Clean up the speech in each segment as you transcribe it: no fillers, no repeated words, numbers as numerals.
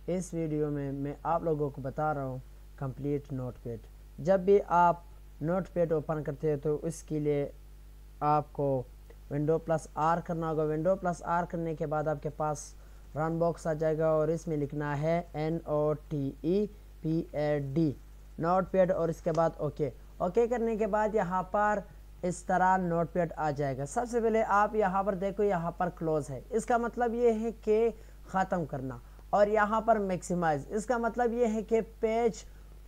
इस वीडियो में मैं आप लोगों को बता रहा हूँ कंप्लीट नोटपैड। जब भी आप नोटपैड ओपन करते हैं तो उसके लिए आपको विंडो प्लस आर करना होगा। विंडो प्लस आर करने के बाद आपके पास रन बॉक्स आ जाएगा और इसमें लिखना है NOTEPAD नोटपैड और इसके बाद ओके करने के बाद यहाँ पर इस तरह नोटपैड आ जाएगा। सबसे पहले आप यहाँ पर देखो, यहाँ पर क्लोज है, इसका मतलब ये है कि ख़त्म करना, और यहाँ पर मैक्सिमाइज, इसका मतलब ये है कि पेज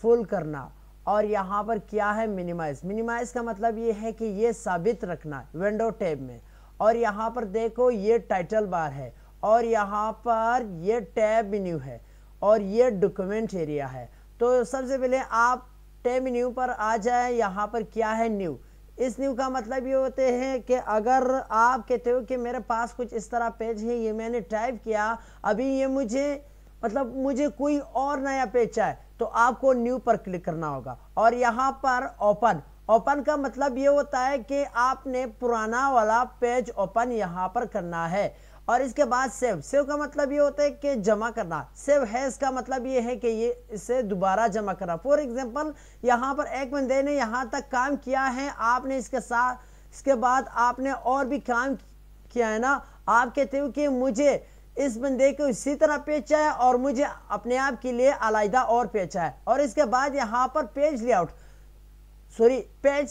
फुल करना, और यहाँ पर क्या है मिनिमाइज। मिनिमाइज का मतलब ये है कि ये साबित रखना विंडो टैब में, और यहाँ पर देखो ये टाइटल बार है, और यहाँ पर ये टैब मेन्यू है, और ये डॉक्यूमेंट एरिया है। तो सबसे पहले आप टैब मेन्यू पर आ जाए। यहाँ पर क्या है न्यू। इस न्यू का मतलब ये होते हैं कि अगर आप कहते हो कि मेरे पास कुछ इस तरह पेज है, ये मैंने टाइप किया, अभी ये मुझे कोई और नया पेज चाहिए, तो आपको न्यू पर क्लिक करना होगा। और यहाँ पर ओपन का मतलब ये होता है कि आपने पुराना वाला पेज ओपन यहाँ पर करना है। और इसके बाद सेव का मतलब ये होता है कि जमा करना। सेव हैज का मतलब ये है कि ये इसे दोबारा जमा करना। फॉर एग्जांपल यहाँ पर एक बंदे ने यहाँ तक काम किया है, आपने इसके बाद आपने और भी काम किया है ना, आप कहते हो कि मुझे इस बंदे को इसी तरह पेज चाहिए और मुझे अपने आप के लिए अलग और पेज चाहिए। और इसके बाद यहाँ पर पेज लेआउट पेज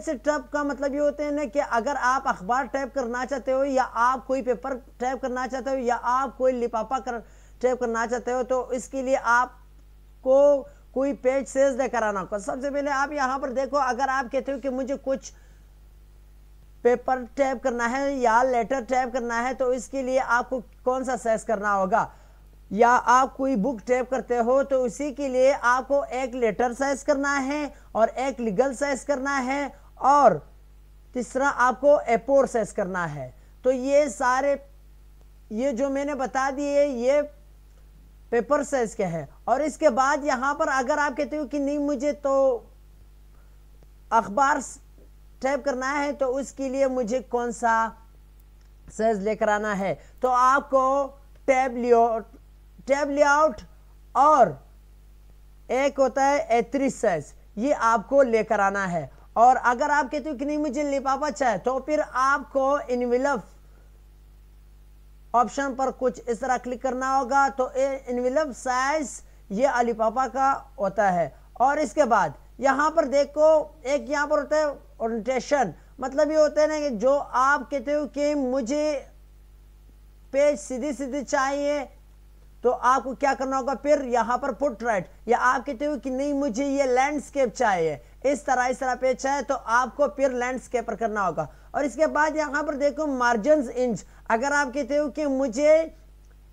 सेटअप का मतलब ये होते हैं ना कि अगर आप अखबार टाइप करना चाहते हो, या आप कोई पेपर टाइप करना चाहते हो, या आप कोई लिफाफा टाइप करना चाहते हो, तो इसके लिए आपको कोई पेज सेज लेकर आना होगा। सबसे पहले आप यहाँ पर देखो, अगर आप कहते हो कि मुझे कुछ पेपर टाइप करना है या लेटर टाइप करना है, तो इसके लिए आपको कौन सा साइज करना होगा। या आप कोई बुक टाइप करते हो तो उसी के लिए आपको एक लेटर साइज करना है और एक लीगल साइज करना है, और तीसरा आपको A4 साइज करना है। तो ये जो मैंने बता दिए ये पेपर साइज के हैं। और इसके बाद यहाँ पर अगर आप कहते हो कि नहीं मुझे तो अखबार टाइप करना है, तो उसके लिए मुझे कौन सा साइज लेकर आना है, तो आपको टैब लेआउट और एक होता है A3 साइज, ये आपको लेकर आना है। और अगर आप कहते हो कि नहीं मुझे लिफाफा चाहिए, तो फिर आपको इनवेलप ऑप्शन पर कुछ इस तरह क्लिक करना होगा। तो इनवेलप साइज ये लिफाफा का होता है। और इसके बाद यहाँ पर देखो, एक यहाँ पर होता है ओरिएंटेशन, मतलब ये होता है ना कि जो आप कहते हो कि मुझे पेज सीधी चाहिए, तो आपको क्या करना होगा, फिर यहाँ पर पुट राइट। या आप कहते हो कि नहीं मुझे ये लैंडस्केप चाहिए, इस तरह पेज चाहिए, तो आपको फिर लैंडस्केप पर करना होगा। और इसके बाद यहाँ पर देखो मार्जिन इंच, अगर आप कहते हो कि मुझे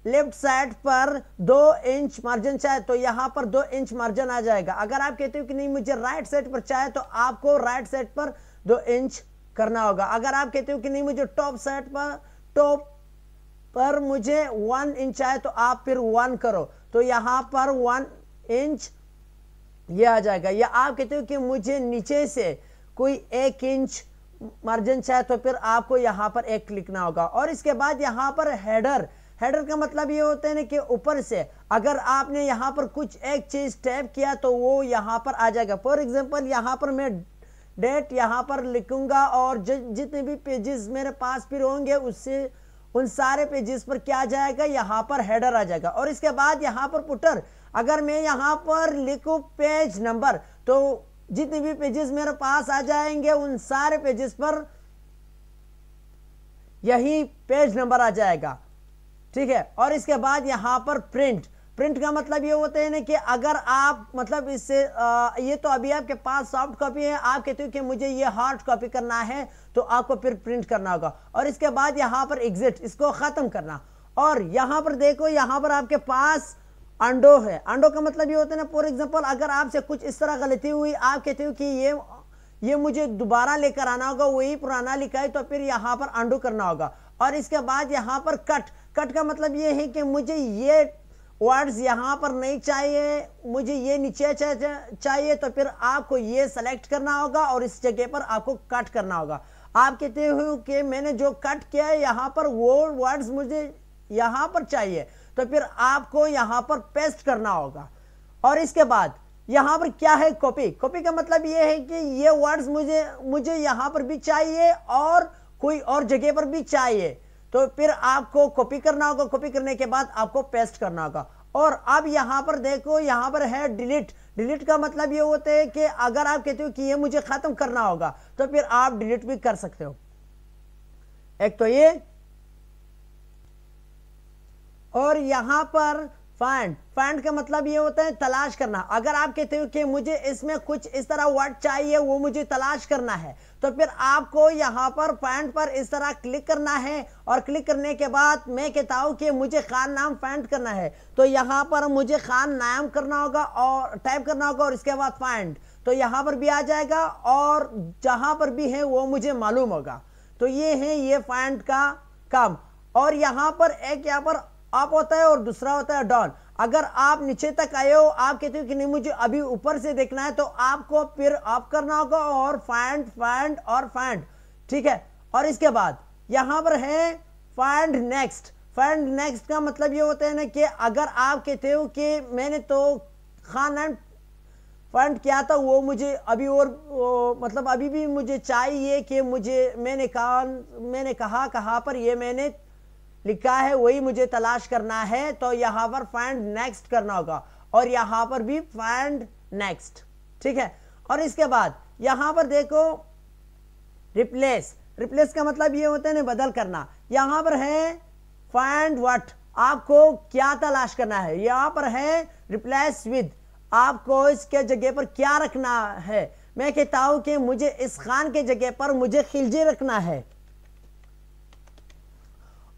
लेफ्ट साइड पर 2 इंच मार्जिन चाहिए, तो यहाँ पर 2 इंच मार्जिन आ जाएगा। अगर आप कहते हो कि नहीं मुझे राइट साइड पर चाहिए, तो आपको राइट साइड पर 2 इंच करना होगा। अगर आप कहते हो कि नहीं मुझे टॉप पर मुझे 1 इंच आए, तो आप फिर 1 करो, तो यहाँ पर 1 इंच ये आ जाएगा। या आप कहते हो कि मुझे नीचे से कोई 1 इंच मार्जिन चाहिए, तो फिर आपको यहाँ पर 1 लिखना होगा। और इसके बाद यहाँ पर हेडर का मतलब ये होता है ना कि ऊपर से अगर आपने यहाँ पर कुछ एक चीज टाइप किया, तो वो यहाँ पर आ जाएगा। फॉर एग्जांपल यहाँ पर मैं डेट यहाँ पर लिखूंगा, और जितने भी पेजेस मेरे पास फिर होंगे उससे उन सारे पेजेस पर क्या आ जाएगा, यहाँ पर हेडर आ जाएगा। और इसके बाद यहाँ पर पुटर, अगर मैं यहाँ पर लिखूं पेज नंबर, तो जितने भी पेजेस मेरे पास आ जाएंगे उन सारे पेजेस पर यही पेज नंबर आ जाएगा, ठीक है। और इसके बाद यहाँ पर प्रिंट का मतलब ये होते हैं ना कि अगर आप मतलब इससे ये तो अभी आपके पास सॉफ्ट कॉपी है, आप कहते हो कि मुझे ये हार्ड कॉपी करना है, तो आपको फिर प्रिंट करना होगा। और इसके बाद यहाँ पर एग्जिट, इसको खत्म करना। और यहाँ पर देखो, यहाँ पर आपके पास अंडो है। अंडो का मतलब ये होता है ना, फॉर एग्जांपल अगर आपसे कुछ इस तरह गलती हुई, आप कहते हो कि ये मुझे दोबारा लेकर आना होगा, वही पुराना लिखा है, तो फिर यहाँ पर अंडो करना होगा। और इसके बाद यहाँ पर कट का मतलब ये है कि मुझे ये वर्ड्स यहाँ पर नहीं चाहिए, मुझे ये नीचे चाहिए, तो फिर आपको ये सेलेक्ट करना होगा और इस जगह पर आपको कट करना होगा। आप कहते हो कि मैंने जो कट किया है यहाँ पर वो वर्ड्स मुझे यहाँ पर चाहिए, तो फिर आपको यहाँ पर पेस्ट करना होगा। और इसके बाद यहाँ पर क्या है, कॉपी। कॉपी का मतलब ये है कि ये वर्ड्स मुझे यहाँ पर भी चाहिए और कोई और जगह पर भी चाहिए, तो फिर आपको कॉपी करना होगा। कॉपी करने के बाद आपको पेस्ट करना होगा। और अब यहाँ पर देखो, यहाँ पर है डिलीट। डिलीट का मतलब ये होता है कि अगर आप कहते हो कि ये मुझे खत्म करना होगा तो फिर आप डिलीट भी कर सकते हो। एक तो ये, और यहाँ पर फाइंड। फाइंड का मतलब ये होता है तलाश करना। अगर आप कहते हो कि मुझे इसमें कुछ इस तरह वर्ड चाहिए, वो मुझे तलाश करना है, तो फिर आपको यहाँ पर फाइंड पर इस तरह क्लिक करना है। और क्लिक करने के बाद मैं कहता हूँ कि मुझे खान नाम फाइंड करना है, तो यहाँ पर मुझे खान नाम करना होगा और टाइप करना होगा और इसके बाद फाइंड, तो यहाँ पर भी आ जाएगा और जहाँ पर भी है वो मुझे मालूम होगा। तो ये है ये फाइंड का काम। और यहाँ पर एक यहाँ पर अप होता है और दूसरा होता है डाउन। अगर आप नीचे तक आए हो, आप कहते हो कि नहीं मुझे अभी ऊपर से देखना है, तो आपको फिर अप करना होगा और फाइंड फाइंड और फाइंड, ठीक है। और इसके बाद यहां पर है फाइंड नेक्स्ट। फाइंड नेक्स्ट का मतलब ये होता है ना कि अगर आप कहते हो कि मैंने तो खान एंड फाइंड किया था, वो मुझे अभी और मतलब अभी भी मुझे चाहिए कि मुझे मैंने कहा कहाँ पर ये मैंने लिखा है वही मुझे तलाश करना है, तो यहां पर फाइंड नेक्स्ट करना होगा और यहां पर भी फाइंड नेक्स्ट, ठीक है। और इसके बाद यहां पर देखो रिप्लेस। रिप्लेस का मतलब ये होता है ना बदल करना। यहां पर है फाइंड व्हाट, आपको क्या तलाश करना है। यहां पर है रिप्लेस विद, आपको इसके जगह पर क्या रखना है। मैं कहता हूं कि मुझे इस खान के जगह पर मुझे खिलजी रखना है।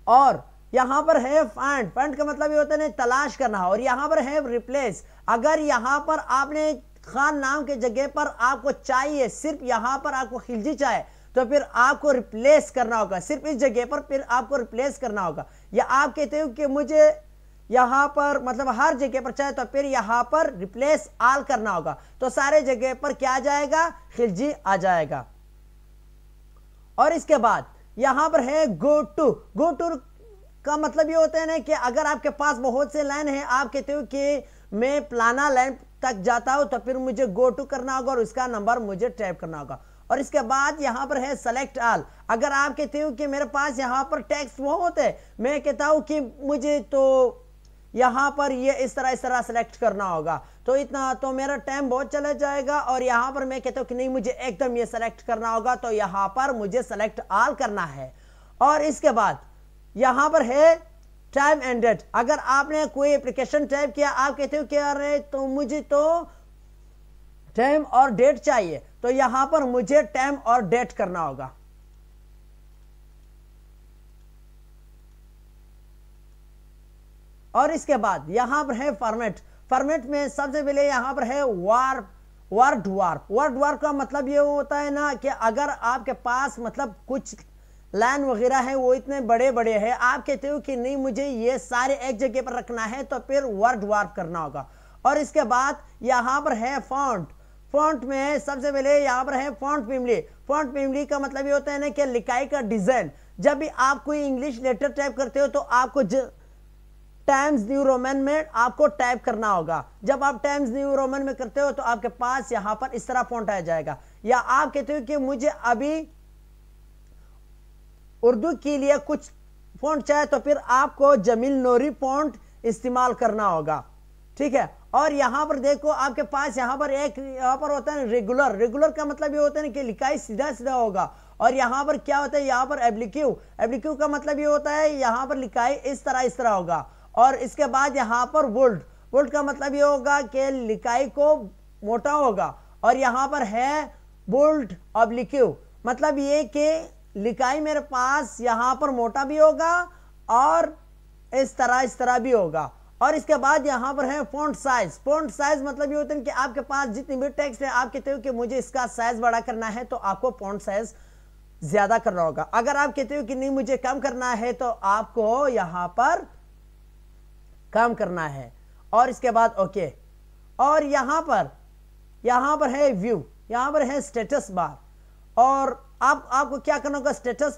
और यहां पर है फाइंड। फाइंड का मतलब ये होता है तलाश करना। और यहां पर है रिप्लेस। अगर यहां पर आपने खान नाम के जगह पर आपको चाहिए, सिर्फ यहां पर आपको खिलजी चाहिए, तो फिर आपको रिप्लेस करना होगा। सिर्फ इस जगह पर फिर आपको रिप्लेस करना होगा। या आप कहते हो कि मुझे यहां पर मतलब हर जगह पर चाहिए, तो फिर यहां पर रिप्लेस ऑल करना होगा, तो सारे जगह पर क्या आ जाएगा, खिलजी आ जाएगा। और इसके बाद यहां पर है गो टू। गो टू का मतलब ये होता है ना कि अगर आपके पास बहुत से लाइन है, आप कहते हो कि मैं प्लाना लाइन तक जाता हूं, तो फिर मुझे गो टू करना होगा और उसका नंबर मुझे टाइप करना होगा। और इसके बाद यहां पर है सेलेक्ट ऑल। अगर आप कहते हो कि मेरे पास यहां पर टेक्स्ट वो होते हैं, मैं कहता हूं कि मुझे तो यहां पर ये इस तरह सेलेक्ट करना होगा, तो इतना तो मेरा टाइम बहुत चला जाएगा। और यहां पर मैं कहता हूं कि नहीं मुझे एकदम ये सेलेक्ट करना होगा, तो यहां पर मुझे सेलेक्ट ऑल करना है। और इसके बाद यहां पर है टाइम एंड डेट। अगर आपने कोई एप्लीकेशन टाइप किया, आप कहते हो कि अरे तो मुझे तो टाइम और डेट चाहिए, तो यहां पर मुझे टाइम और डेट करना होगा। और इसके बाद यहां पर है फॉर्मेट। फॉर्मेट में सबसे पहले यहां पर है वर्ड वार्प। वर्ड वार्प का मतलब ये होता है ना कि अगर आपके पास मतलब कुछ लाइन वगैरह है वो इतने बड़े बड़े हैं, आप कहते हो कि नहीं मुझे ये सारे एक जगह पर रखना है, तो फिर वर्ड वार्प करना होगा। और इसके बाद यहां पर है फॉन्ट। फॉन्ट में सबसे पहले यहां पर है फॉन्ट फैमिली। फॉन्ट फैमिली का मतलब ये होता है ना कि लिखाई का डिजाइन। जब भी आप कोई इंग्लिश लेटर टाइप करते हो, तो आपको टाइम्स न्यू रोमन में आपको टाइप करना होगा। जब आप टाइम्स न्यू रोमन में करते हो, तो आपके पास यहां पर इस तरह फॉन्ट आ जाएगा। या आप कहते हो कि मुझे अभी उर्दू के लिए कुछ फॉन्ट चाहिए, तो फिर आपको जमील नूरी फॉन्ट इस्तेमाल करना होगा, ठीक है। और यहां पर देखो आपके पास यहां पर होता है रेगुलर। रेगुलर का मतलब ये होता है कि लिखाई सीधा सीधा होगा। और यहां पर क्या होता है, यहां पर एब्लिक्यू। एब्लिक्यू का मतलब ये होता है यहां पर लिखाई इस तरह होगा। और इसके बाद यहां पर बोल्ड। बोल्ड का मतलब ये होगा कि लिखाई को मोटा होगा। और यहां पर है बोल्ड ऑब्लिक्यू, मतलब ये कि लिखाई मेरे पास यहां पर मोटा भी होगा और इस तरह भी होगा। और इसके बाद यहां पर है फॉन्ट साइज। फॉन्ट साइज मतलब ये होता है कि आपके पास जितनी भी टेक्स्ट है, आप कहते हो कि मुझे इसका साइज बड़ा करना है, तो आपको फॉन्ट साइज ज्यादा करना होगा। अगर आप कहते हो कि नहीं मुझे कम करना है, तो आपको यहां पर कम करना है। और इसके बाद ओके। और यहां पर है व्यू, यहां पर है स्टेटस बार। और आपको क्या करना होगा, स्टेटस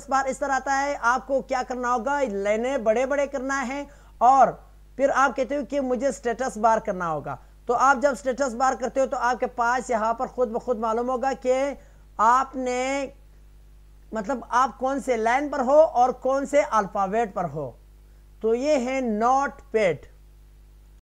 बार इस तरह आता है। आपको क्या करना होगा, लाइनें बड़े बड़े करना है और फिर आप कहते हो कि मुझे स्टेटस बार करना होगा। तो आप जब स्टेटस बार करते हो तो आपके पास यहाँ पर खुद ब खुद मालूम होगा कि आपने मतलब आप कौन से लाइन पर हो और कौन से अल्फ़ाबेट पर हो। तो ये है नोटपैड।